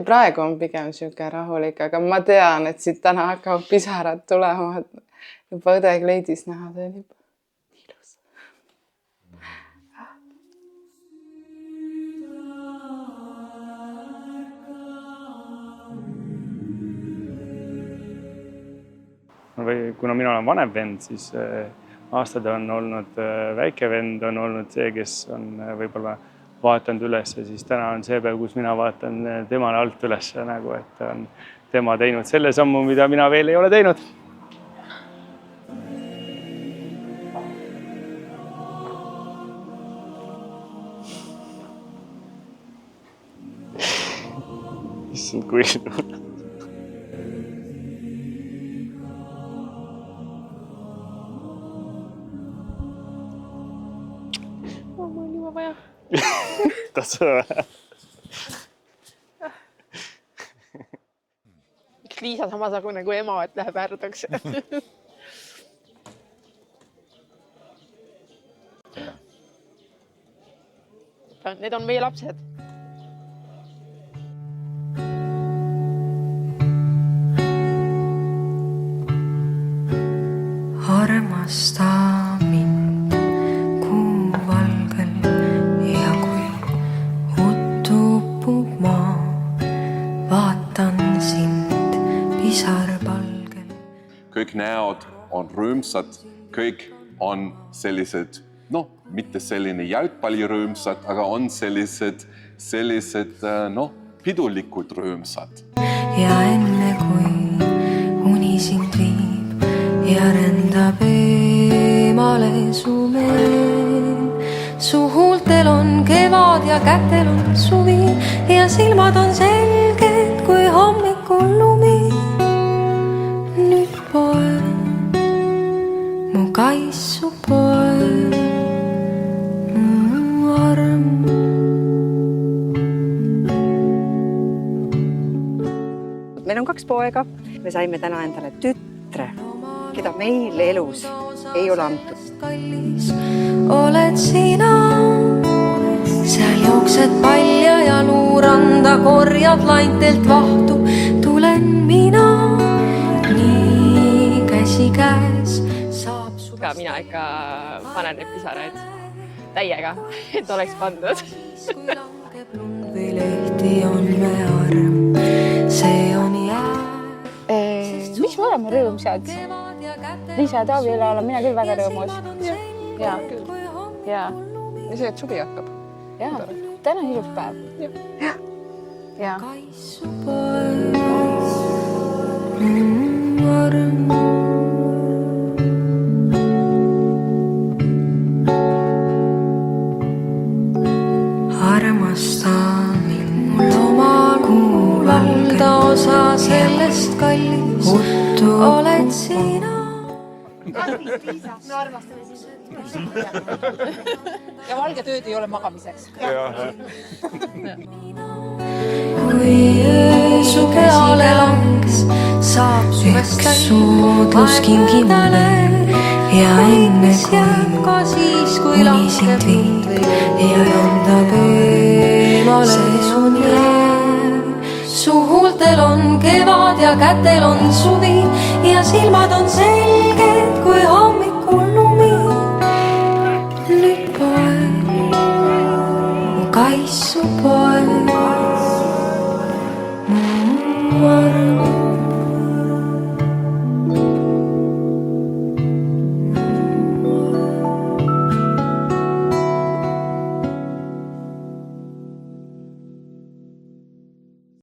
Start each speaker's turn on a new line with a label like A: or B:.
A: Praegu on pigem siuke rahulik, aga ma tean, et siit täna hakkavad pisarad tulema. Juba õde kleidis näha, see on juba ilus.
B: Või kuna mina olen vanem vend, siis aastad on olnud väike vend, on olnud see, kes on võib-olla vaatanud üles ja siis täna on see päev, kus mina vaatan temale alt üles, nagu, et on tema teinud selle sammu, mida mina veel ei ole teinud. Issand, kui
C: mul on juba vaja. Liisa samasagune kui ema, et läheb ärdaks. Need on meie lapsed.
D: Armasta mind kuu valgel ja kui utupub maa, vaatan sind pisarpalgel.
E: Kõik näod on rõõmsad, kõik on sellised, mitte selline jalgpallirõõmsad, aga on sellised pidulikud rõõmsad.
D: Ja enne kui uni sind viib ja rändab eemale su meel, su huultel on kevad ja kätel on suvi ja silmad on selged kui hommikul lumi. Nüüd poe, mu kaissu poe, mu arm.
F: Meil on 2 poega. Me saime täna endale tütre, keda meil elus ei ole antud.
D: Kallis oled sina, seal jooksed palja ja luuranda korjad laintelt vahtu. Tulen mina, nii käsi käes saab su...
C: Ka mina ikka panen need pisaraid täiega, et oleks pandud.
D: Kui langeb lund või lehti on me arm, see on jää.
G: Mis me oleme rõõmsad? Liisa ja Taavi üle olen mina küll väga rõõmus. Ja
C: see, et suvi hakkab.
G: Täna on ilus päev. Ja.
D: Kaissu poe, mu arm. Armasta mind mul oma kuu valda osa sellest kallis. Uttu oled sina.
H: Me armastame sind. Ja valge tööd ei ole magamiseks.
D: Kui öö su peale langes, saab suvest kallis kindale. Ja enne kui uni sind viib ja rändab eemale sun jääb. Su huultel on kevad ja kätel on suvi ja silmad on see.